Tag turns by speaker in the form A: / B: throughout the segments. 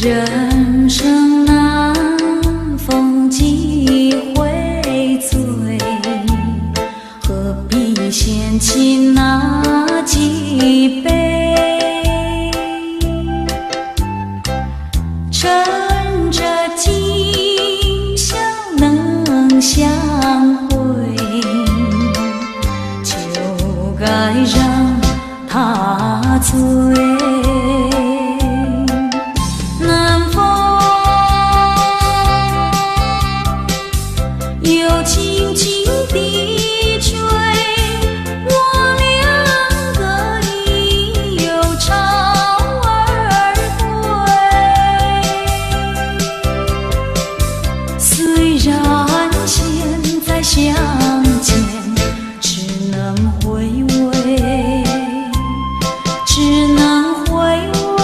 A: 人生难逢几回醉，何必嫌弃那几杯？趁着今宵能相会，就该让他醉。又轻轻地吹，我两个已有潮儿归。虽然现在相见，只能回味，只能回味。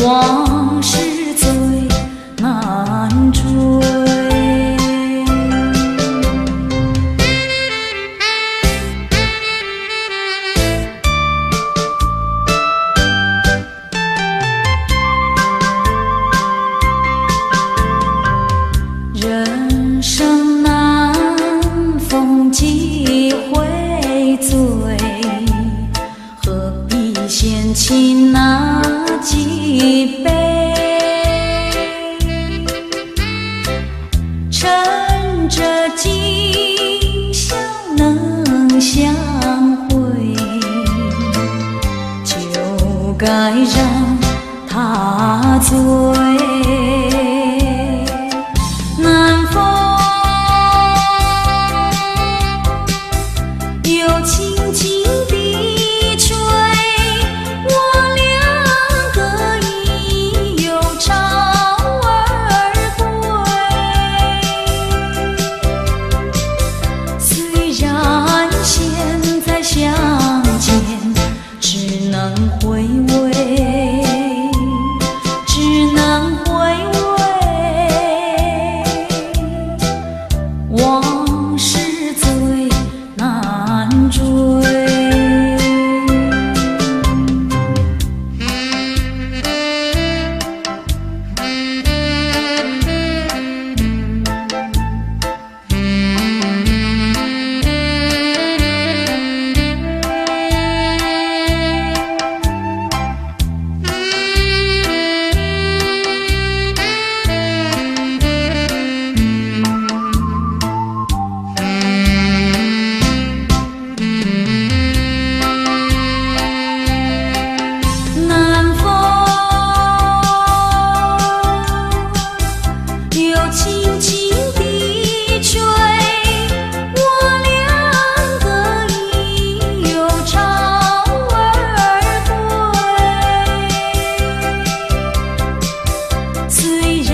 A: 往事最难追。人生难逢几回醉，何必嫌弃那几杯？趁着今宵能相会，就该让他醉。南风又轻轻地吹，我两个已有潮儿归。虽然现在相见，只能回味，只能回味。往事最难追。南风又轻轻地吹，我两个已有潮儿归。虽然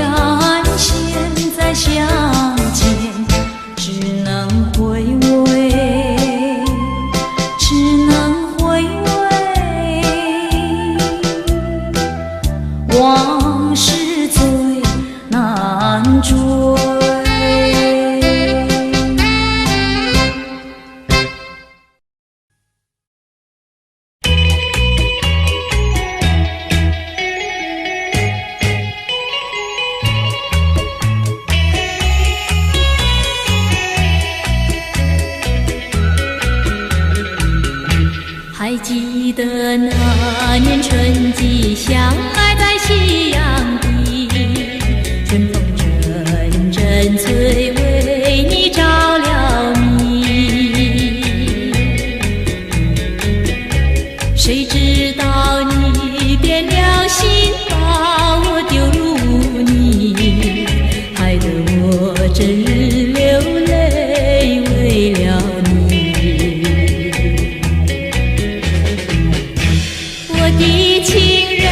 A: 现在相见，只能回味，只能回味。往事最难追。还记得那年春季，相爱在夕阳底，春风阵阵催，为你着了迷。谁知道你变了心，把我丢入污泥，害得我整日流泪，为了你。我的情人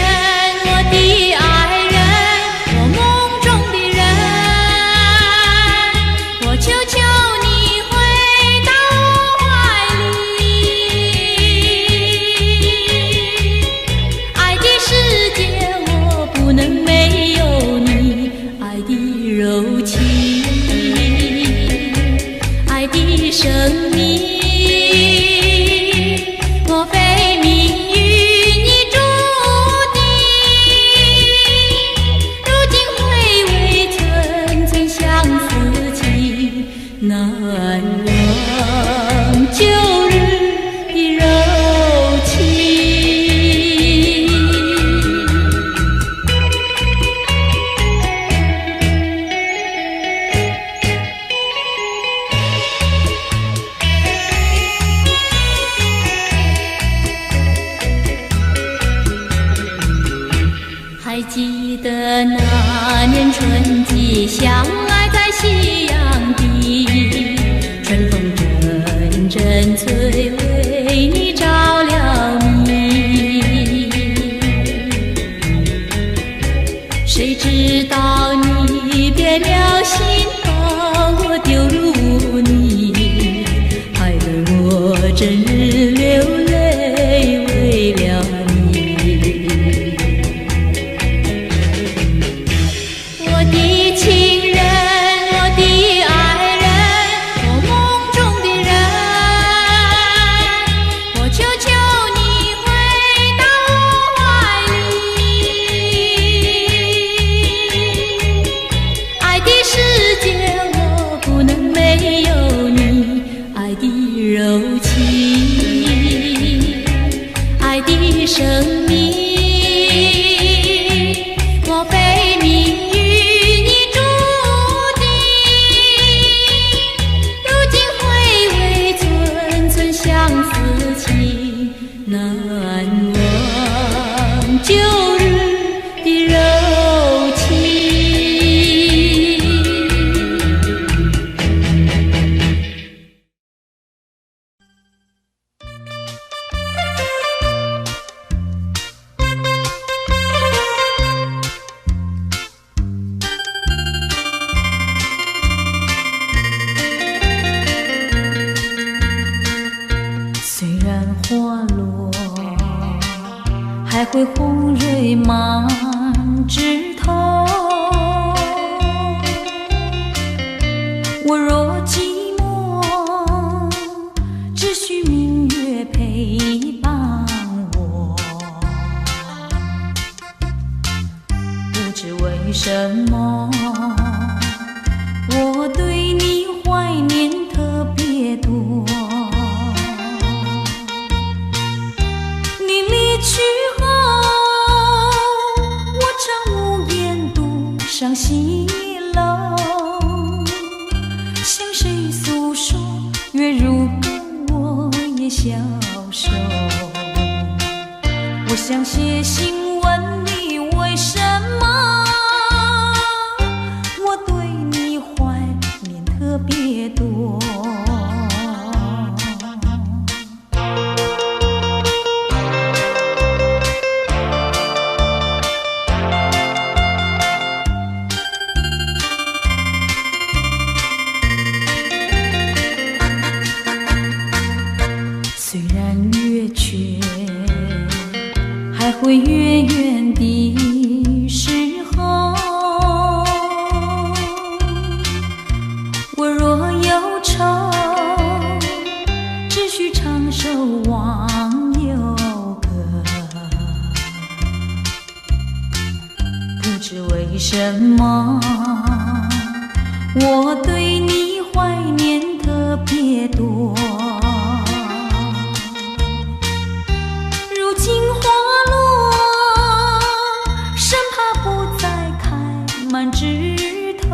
A: 那年春季，相爱在夕阳地，春风阵阵吹，为你着了迷。谁知道你变了心，把我丢入泥，害得我整日流泪为了你。我的情人，我的爱人，我梦中的人，我求求你回到我怀里。爱的世界我不能没有你，爱的柔情，爱的生命，我被命运已注定。如今回味寸寸相思情，难忘旧日的柔情。虽然花落，还会红蕊满枝头。我若寂寞，只需明月陪伴我。不知为什么，我对你怀念特别多。你离去后，我常无言独上西楼，向谁诉说？月如歌，我也消瘦。我想写信问你，为什么我对你怀念特别多？虽然月缺，还会月圆的时候。我若忧愁，只需唱首忘忧歌。不知为什么，我对你怀念特别多。如今花落，生怕不再开满枝头。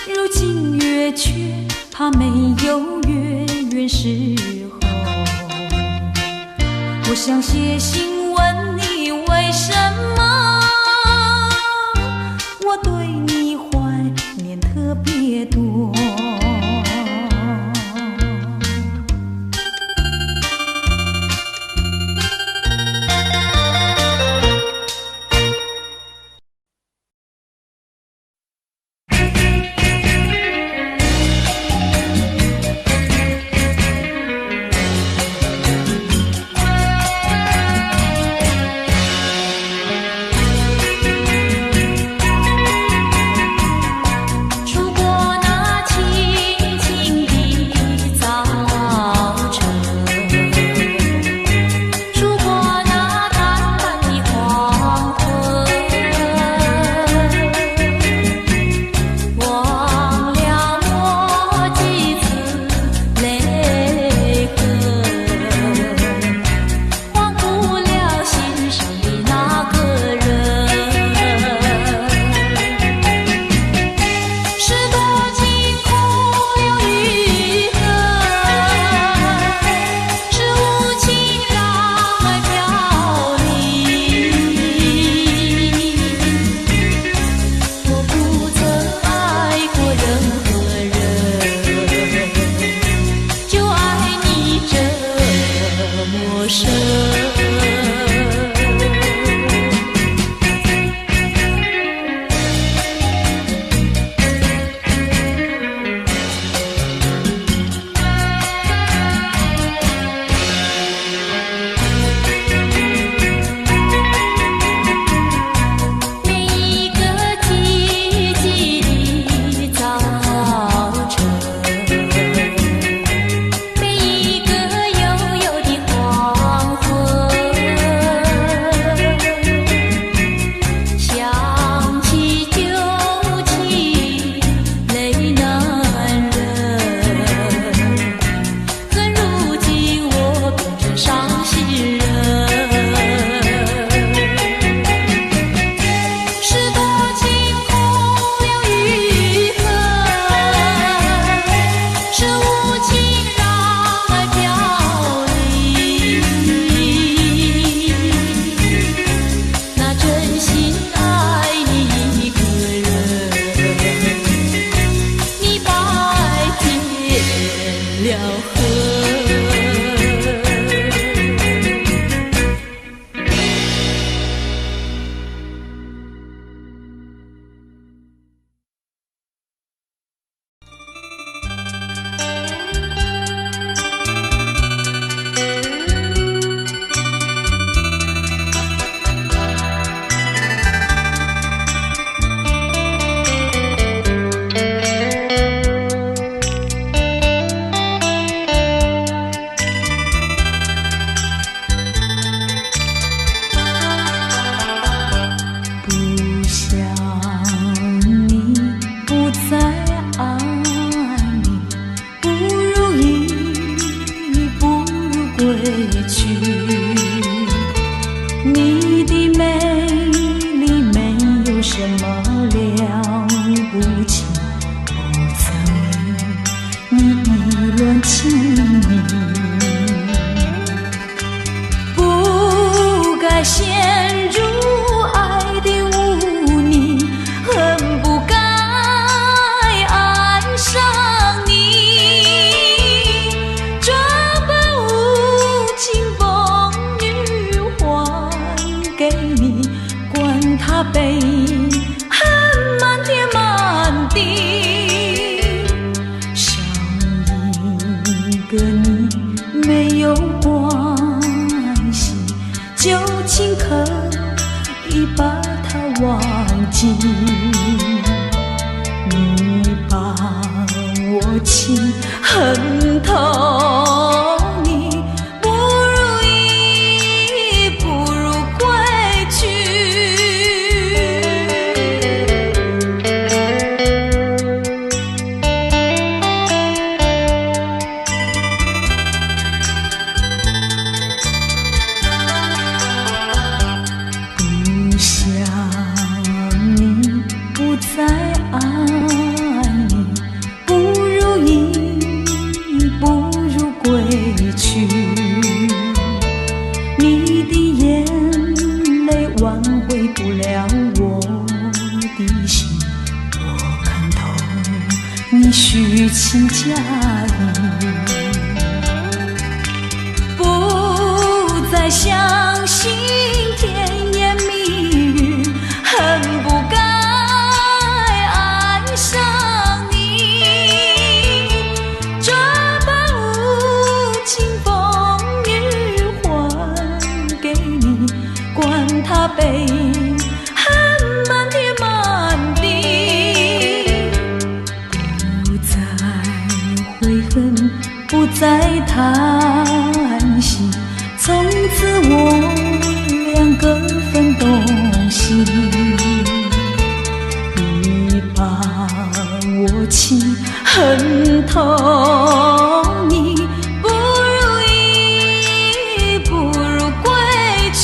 A: 如今月缺，怕没有月圆时候。我想写信问你，为什么我对你怀念特别多？悲，恨满天满地。少一个你没有关系，就尽可以把它忘记。你把我情恨透，你不如意，不如归去。不想你，不再爱你，不如意，不如归去。你的眼泪挽回不了我的心，我看透你虚情假意，不再相信甜言蜜语，恨不该爱上你。这般无情风雨还给你，管他悲恨满天满地。不再悔恨，不再叹息，从此我两个分东西。你把我情恨透，你不如意，不如归去。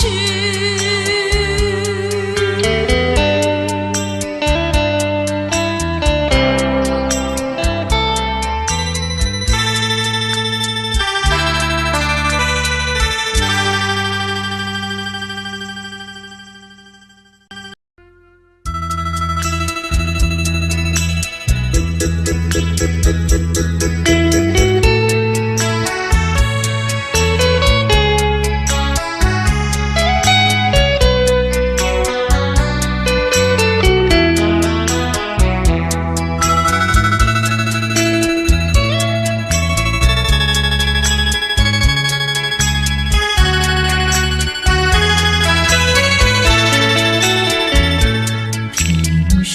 A: 萍水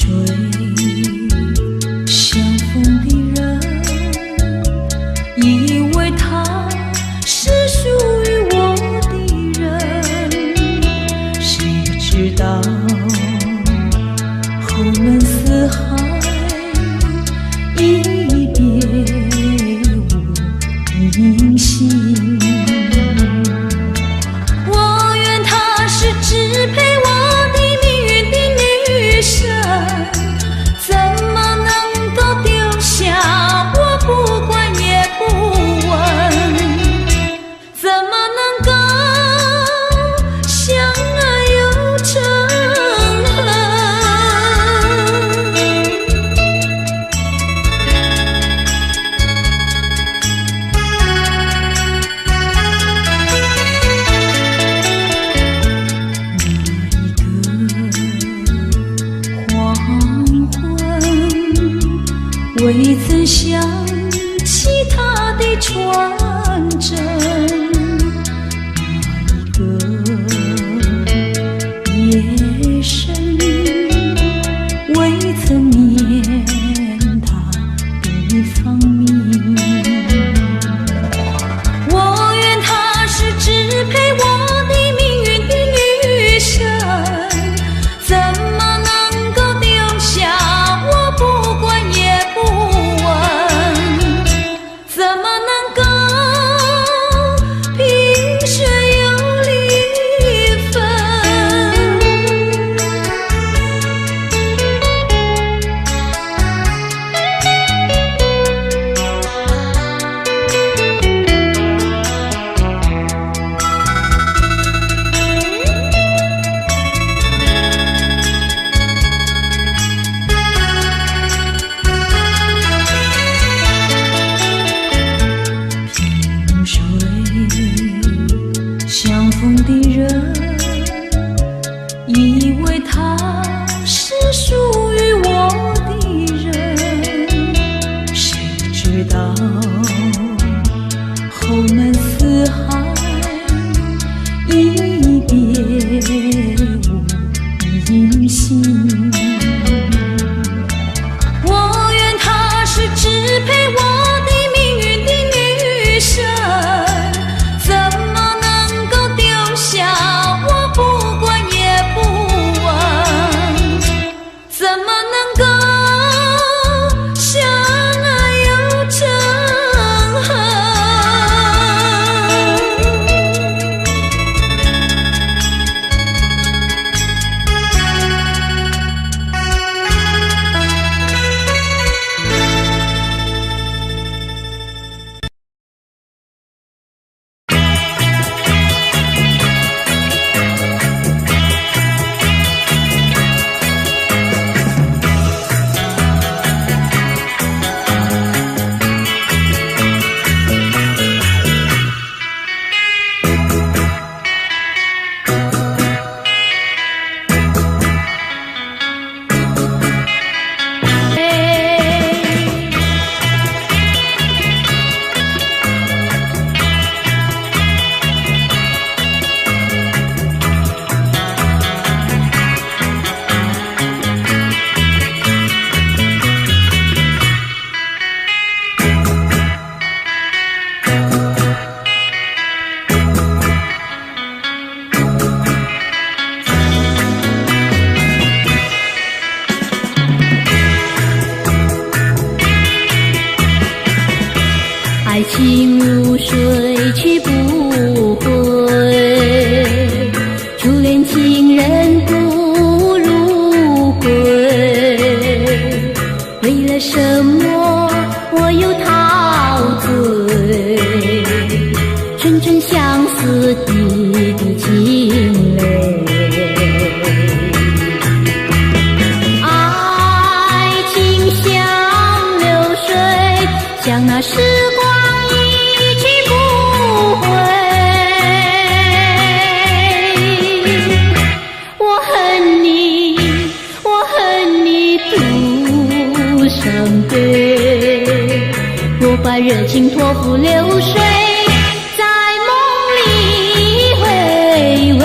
A: 相逢的人，以为他是属于我的人，谁知道后门四海，一别无音信。我愿他是支配我的命运的女神，怎么能够丢下我不管也不问？怎么能够相爱又成恨？未曾想起他的传真，那一个夜深，未曾念他的芳名。我愿他是支配我的命运的女神，怎么能够丢下我不管也不问？怎么能够我愿她是支配我的命运的女神，怎么能够丢下我不管也不问？怎么能够相爱又憎恨？爱情如水去不回，初恋情人不如归。为了什么我又陶醉？纯纯相思滴滴情泪。爱情像流水，像那时光一去不回。我恨你，我恨你独伤悲。我把热情托付流水，在梦里回味。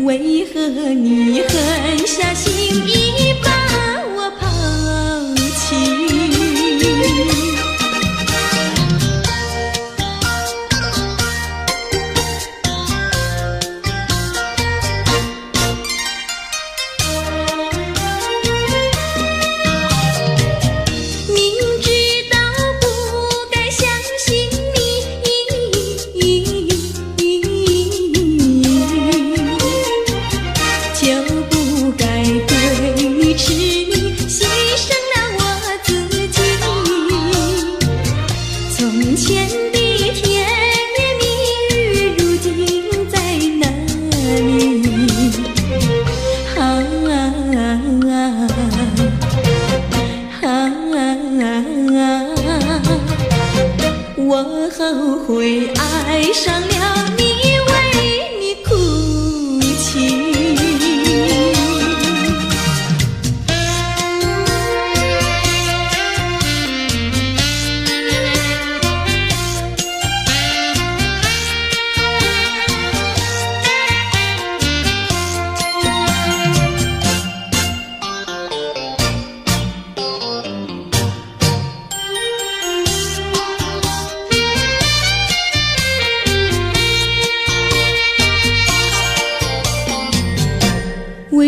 A: 为何你狠下心意把我抛弃？我后悔爱上了你，为你哭泣。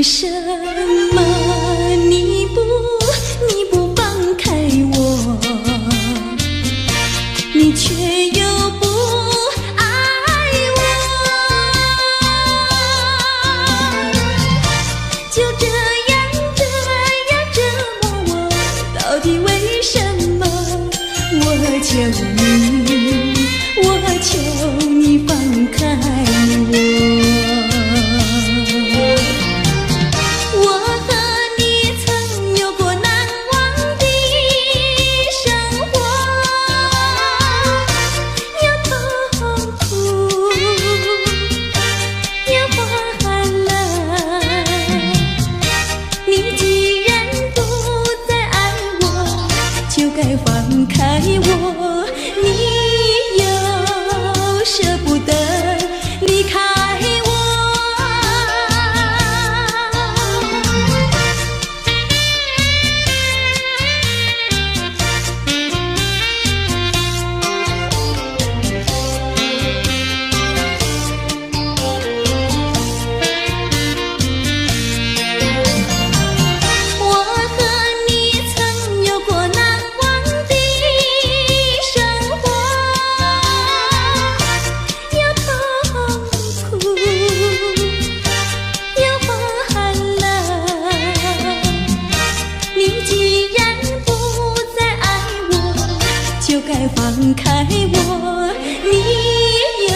A: 为什么你不放开我，你却又不爱我，就这样折磨我，到底为什么？我求你放开我。放开我，你又舍不得离开我。放开我，你又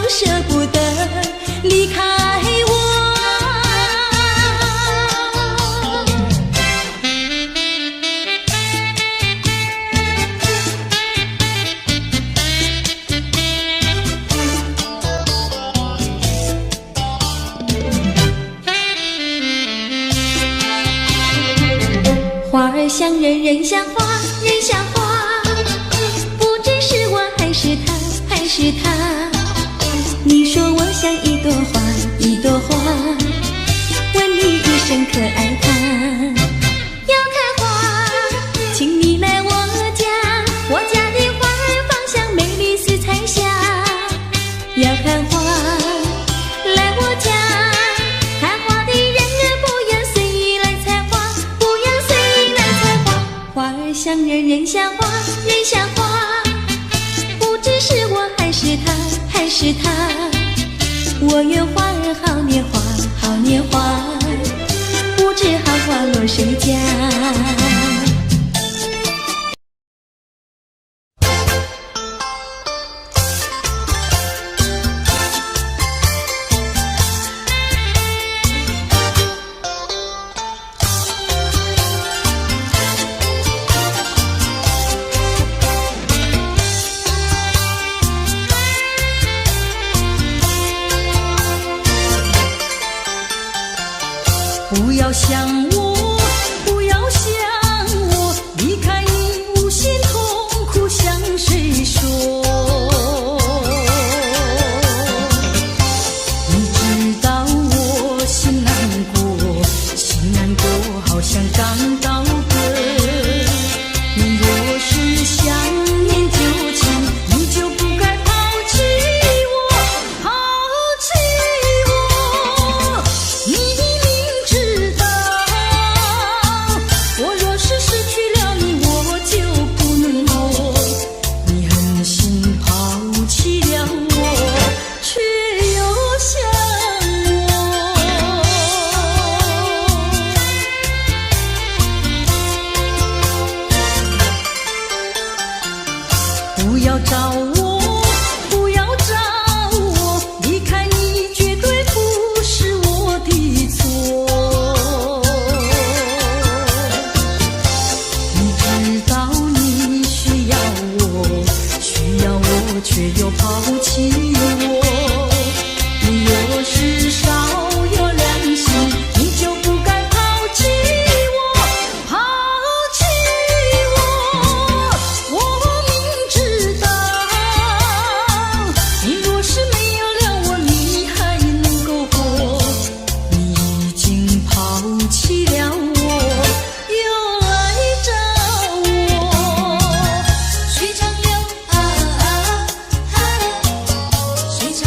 A: 舍不得离开我。花儿像人，人像花，人像花。是他，你说我像一朵花，一朵花，问你一声可爱它。要看花，请你来我家，我家的花儿芳香美丽似彩霞。要看花，来我家，看花的人儿不要随意来采花，不要随意来采花。花儿像人，人像花，人像花。是我还是他，我愿花儿好年华，好年华，不知好花落谁家。
B: 不要想我，不要想我，离开你无限痛苦向谁说？你知道我心难过，心难过好像刚到歌。你若是想念旧情，你就不该抛弃我，抛弃我。你不要找我，不要找我，离开你绝对不是我的错。你知道你需要我，需要我却又抛弃我。你若是少有良心，你就不该抛弃我，抛弃我。我明知道，你若是没有了我，你还能够活。你已经抛弃了我，又来找我。水长流啊啊啊，水长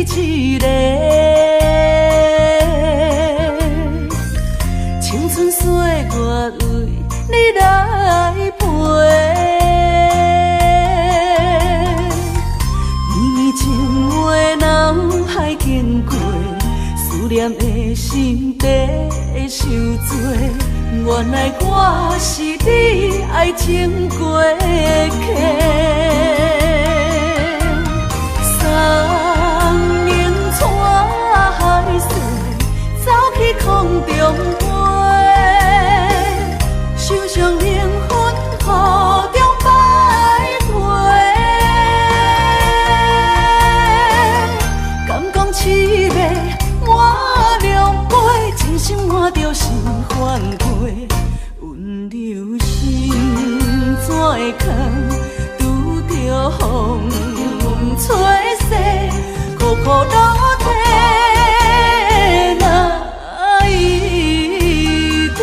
B: 一个，青春岁月为你来陪。绵绵情话脑海经过，思念的心底受罪。原来我是你爱情过客。送明带海水，走去空中飞，受伤灵魂雨中摆回。敢讲凄美满两杯，真心换着心反悔。温柔心怎会空，拄着风吹逝，苦苦落地哪一天？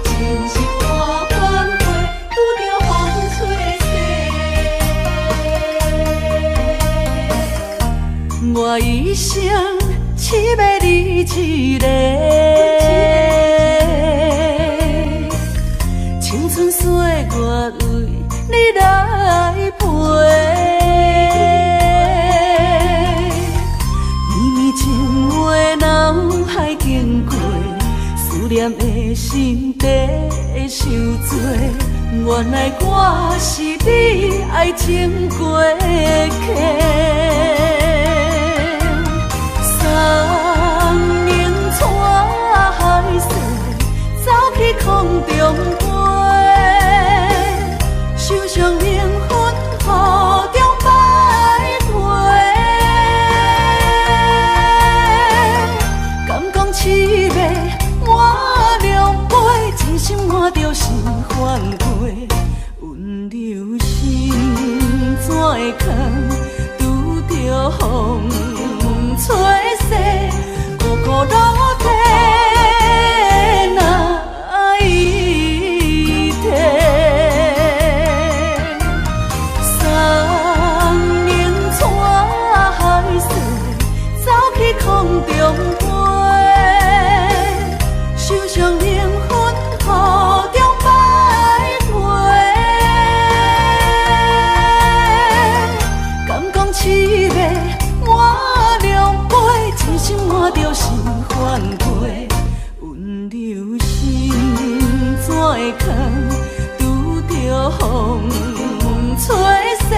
B: 真心换反悔，拄着风吹逝。我一生只要你一个，青春岁月为你来陪。绵绵情话脑海经过，思念的心底受罪。原来我是你爱情过客。送明带海水，走去空中飞，受伤灵魂雨中摆回。敢讲凄美满两杯，真心换着心反悔。温柔心怎会空，拄着风吹逝，苦苦落地哪一天？送明带海水，走去空中飞，受伤灵魂雨中摆回。敢讲凄美满两杯，真心换着心反悔。温柔心怎会空，拄着风吹逝，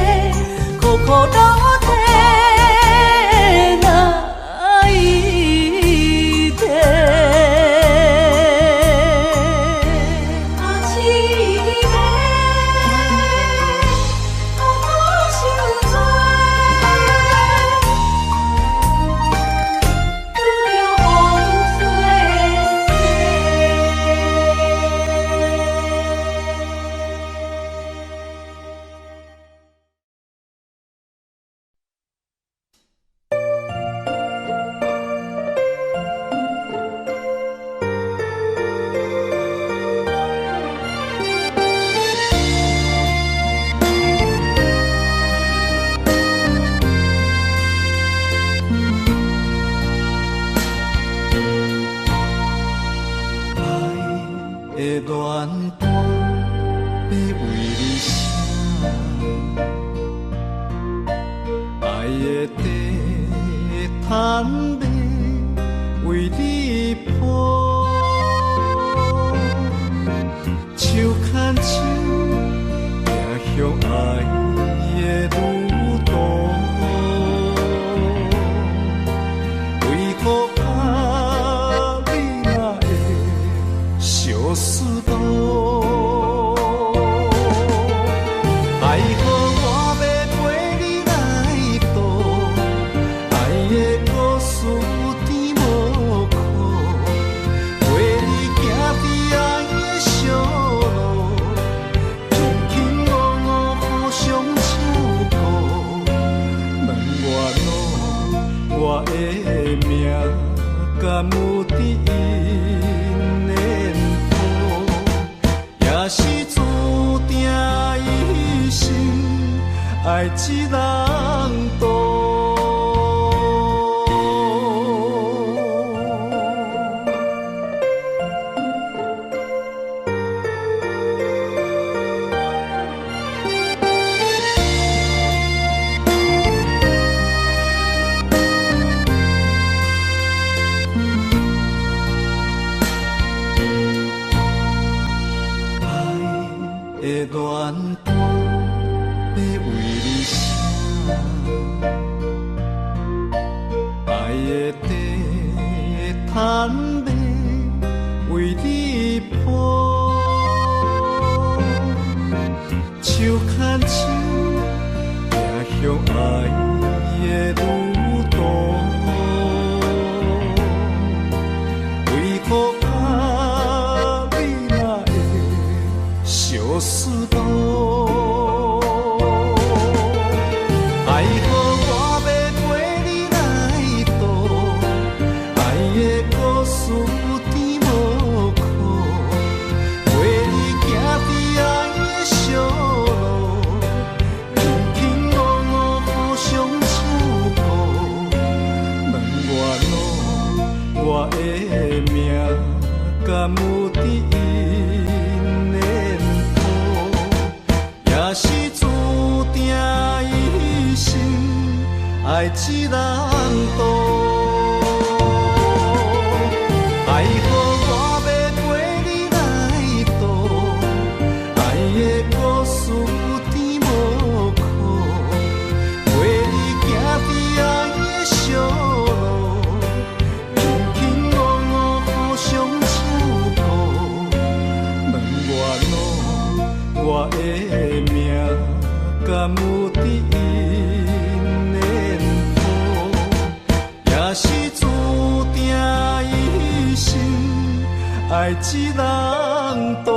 B: 苦苦落地哪一天？
C: 也是注定一生爱一人渡。的恋歌要为你写，爱的地毯要为你铺，手牵手走向爱的路途，为何你若会相思路？爱好我要陪你来渡，爱的故事有甜无苦，陪你行在爱的小路，平平安安互相照顾。问我路，我的命敢有伫因的谱，也是注定一生爱一人渡。爱好我要陪你来渡，爱的故事有甜无苦，陪你行在爱的小路，平平安安互相照顾。问我路，我的命敢有伫因的谱，也是注定一生爱一人渡。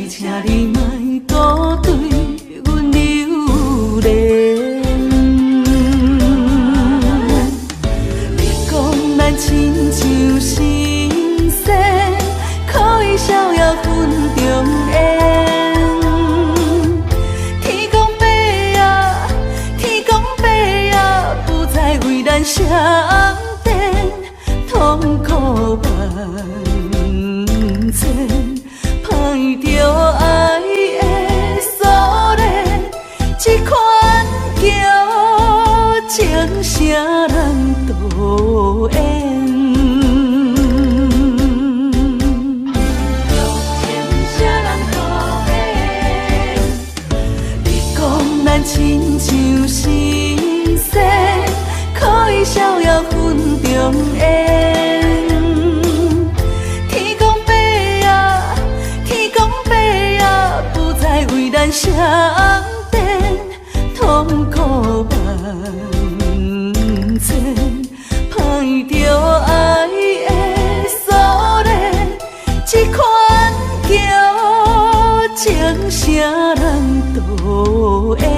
B: 请你莫永远。天公伯啊，天公伯啊，不再为咱相电，痛苦万千，盼着爱的锁链，这款叫情啥人都缘。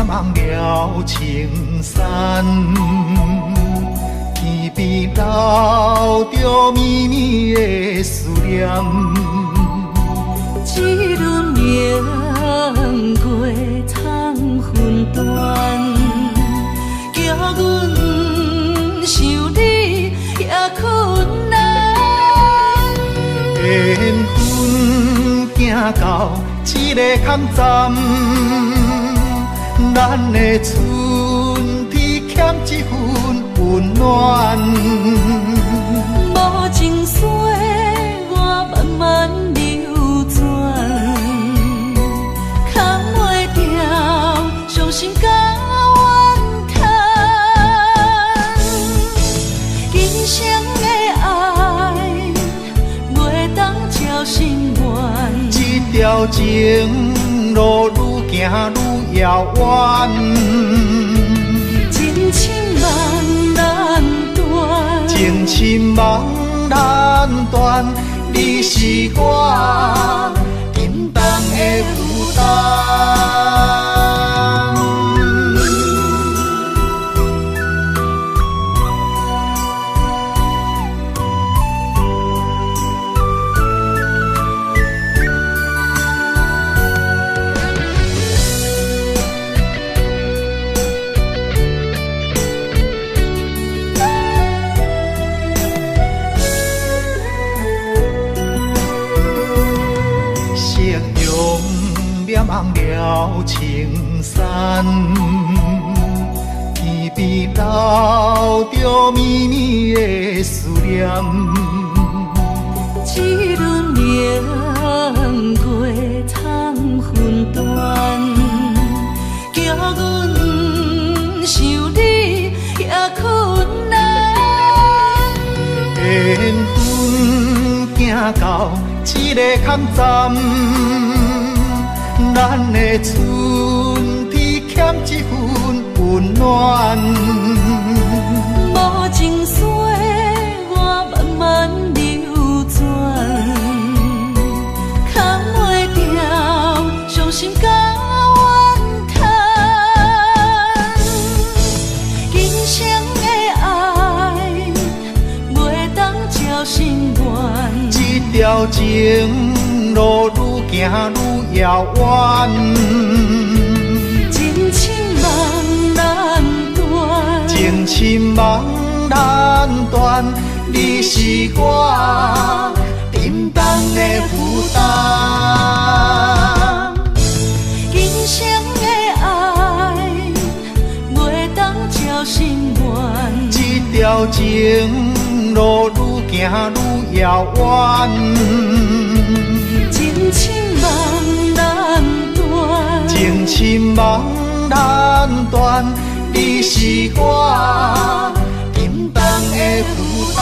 C: 望了青山，天边留着绵绵的思念。
B: 一轮明月藏魂断，叫阮想你也困难。
C: 缘分行到一个空站。咱的春天欠一份温暖，
B: 无情水我慢慢流转，扛袂掉伤心甲怨叹。今生的爱袂当照心愿，
C: 这条情路愈行愈遥远，
B: 情深梦难断，
C: 情深梦难断，你是我心重的负担。望了青山，天边留着绵绵的思念。
B: 一轮明月藏魂断，叫阮想你也困难。
C: 缘分行到一个空站。咱的春天欠一份温暖，
B: 无情水我慢慢流转，扛袂掉伤心甲怨叹。今生的爱袂当照心愿，
C: 这条情路愈行愈遥远，
B: 情深梦难断，
C: 情深梦难断，你是我心重的负担。
B: 今生的爱袂当照心愿，
C: 这条情路愈行愈遥远，
B: 情深梦难断，
C: 情深梦难断，你是我心重的负担。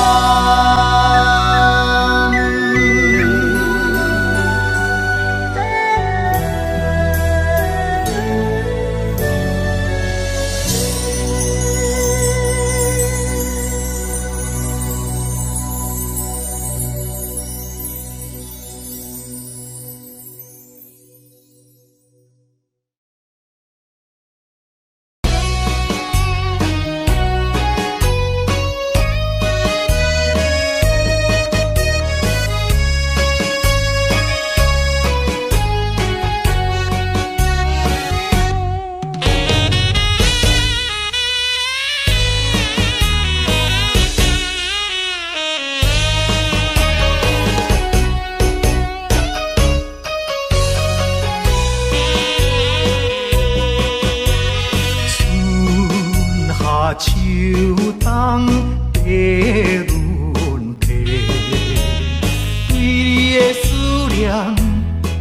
C: 量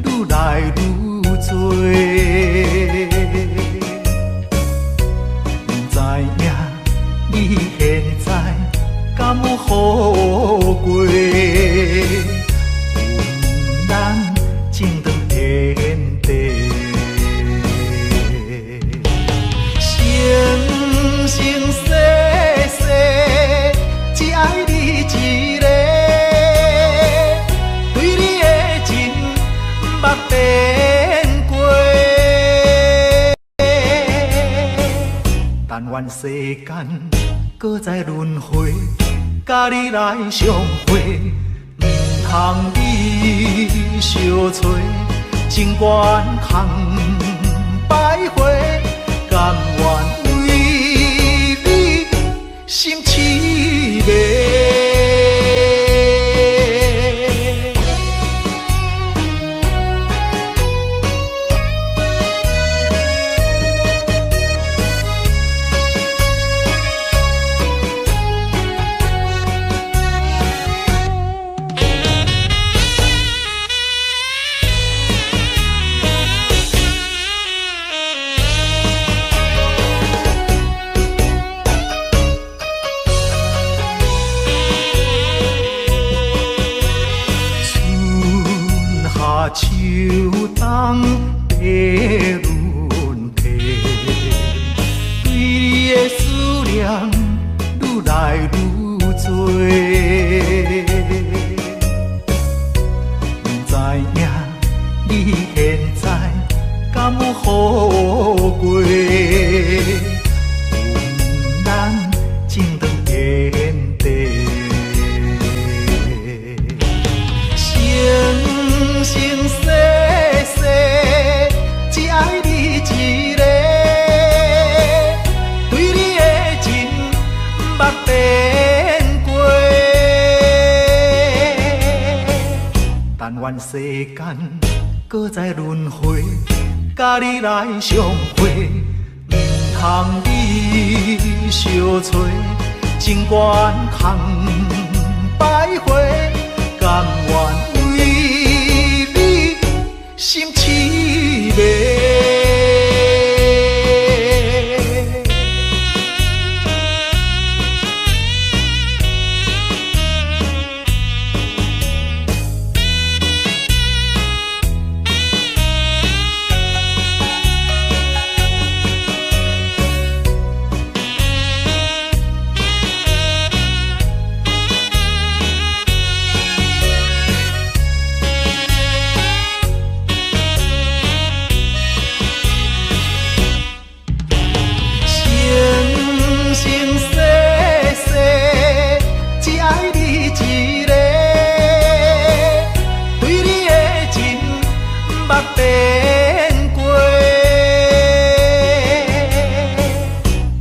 C: 愈来愈多，不知影你现在敢有好过？阮咱前段天地，生生世世只爱你一个，对你的情捌变过。但愿世间搁再轮回，甲你来相会，唔通你相找，情缘空徘徊，甘愿为你心痴迷。秋冬的轮替，对你的思念愈来愈多，不知影你现在敢有好过？阮咱前段天地。生生世世只爱你一个，对你的情捌变过。但愿世间搁再轮回，甲你来相会，唔通你相找，情缘空徘徊，甘愿心痴迷。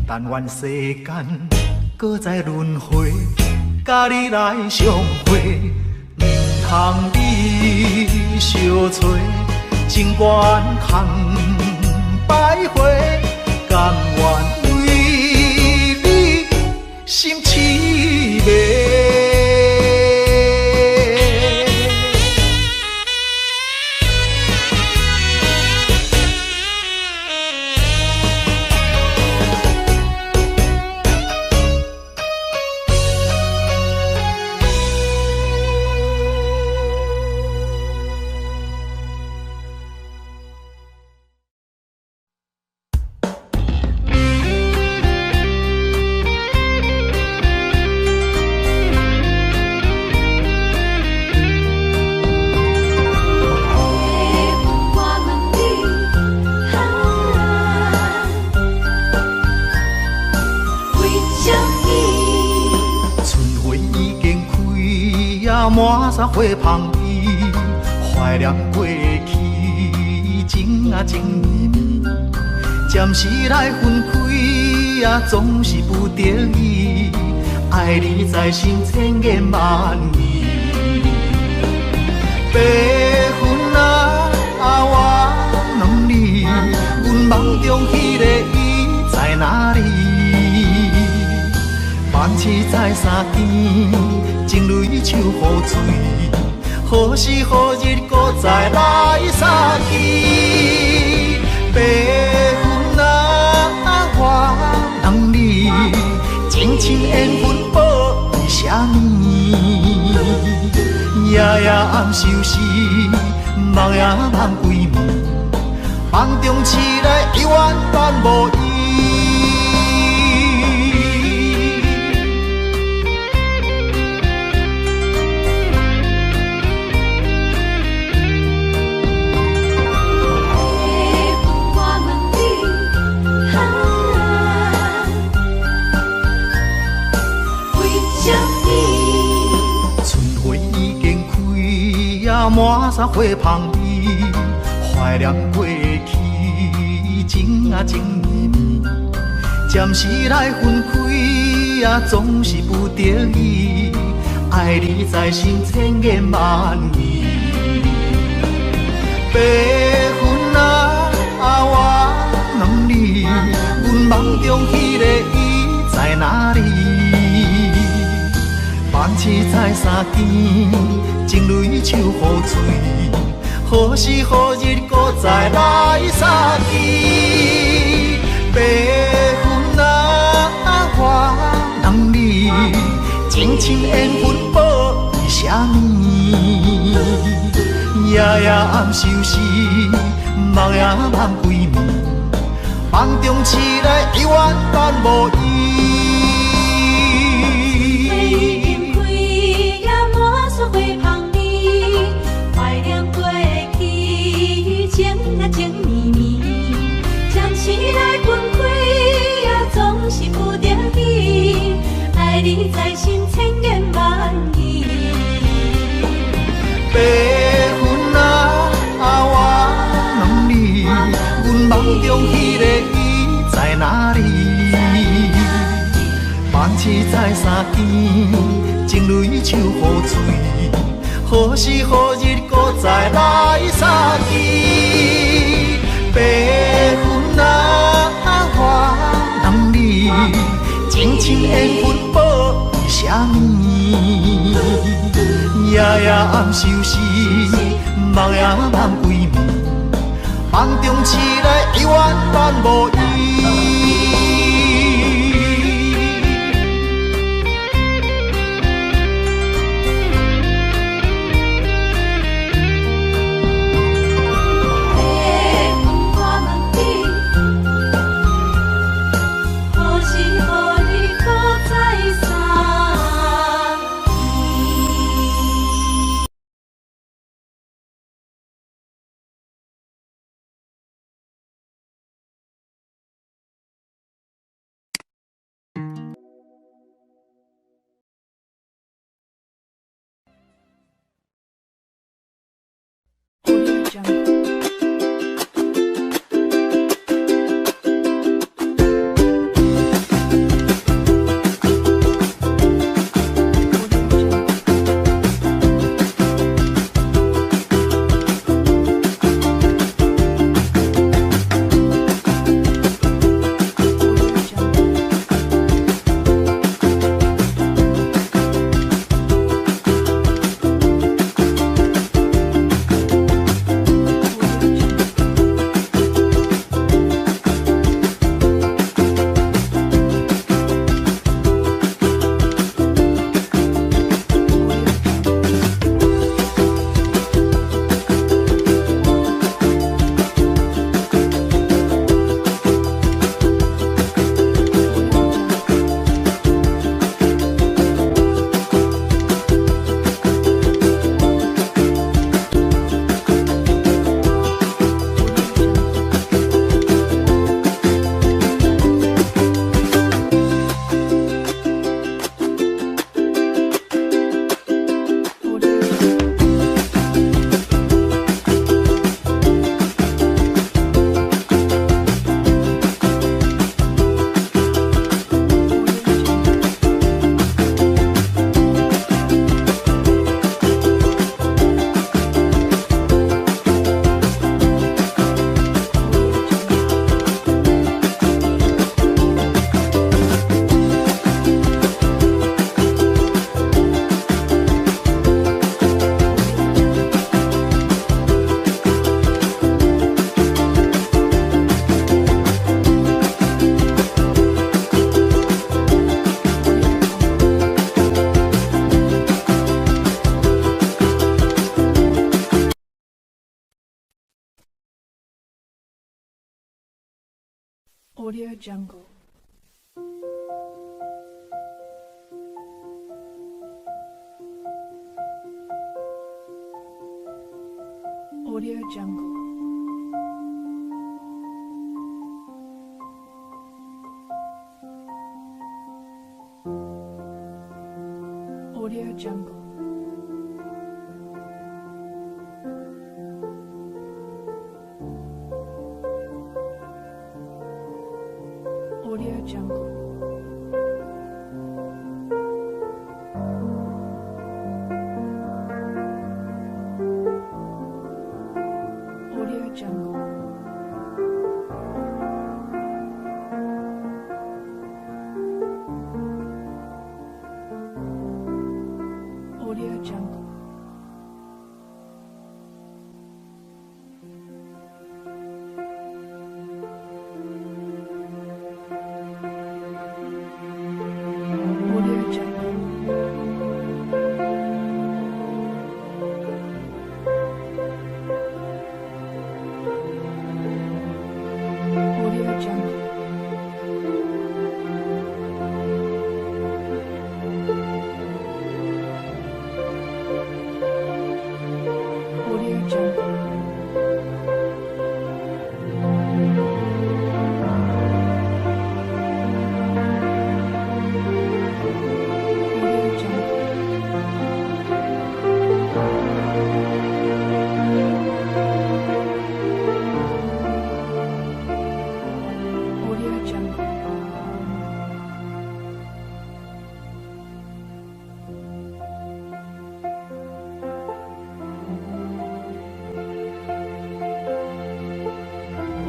C: 但愿世间搁再轮回，甲你来相会，唔通你相找，情缘空徘徊，甘愿为你心痴迷。满山花香味，怀念过去情啊情绵，暂时来分开总是不得已，爱你在心千言万语。白云我问你，阮梦中迄个伊在哪里？万尺在山间，情泪像雨水，何时何日搁再来相见？白云啊，我人你情深缘分报为什么？夜夜暗相思，梦也梦归暝，梦中醒来犹原等无伊。满山花香味，怀念过去，情啊情绵绵。暂时来分开，总是不得已。爱你在心千言万语。白云啊，我问你，阮梦中迄个伊在哪里？梦醒在山间。情泪手雨水，何时何日搁再来相见？白云啊，我人你情深缘分报为什么？夜夜暗相思，梦也梦归暝，梦中醒来犹原等无伊。情绵绵，暂时来分开，总是不得已。爱你在心，千言万语。白云啊，我问你，阮梦中迄个伊在哪里？梦醒在山间，情泪手雨水，何时何日搁再来相见？白云啊，我人你情深缘分报为什么？夜夜暗相思，梦也梦归暝，梦中醒来犹原等无伊。
B: Audio Jungle. Audio Jungle. Audio Jungle. Audio Jungle. Audio Jungle. Audio Jungle. Audio Jungle. Audio Jungle. Audio Jungle. Audio Jungle. Audio Jungle.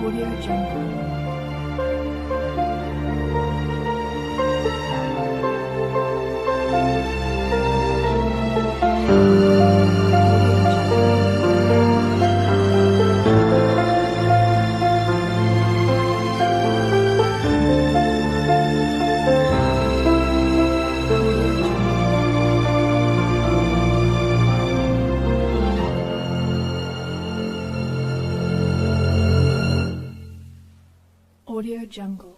B: Audio Jungle. Audio Jungle.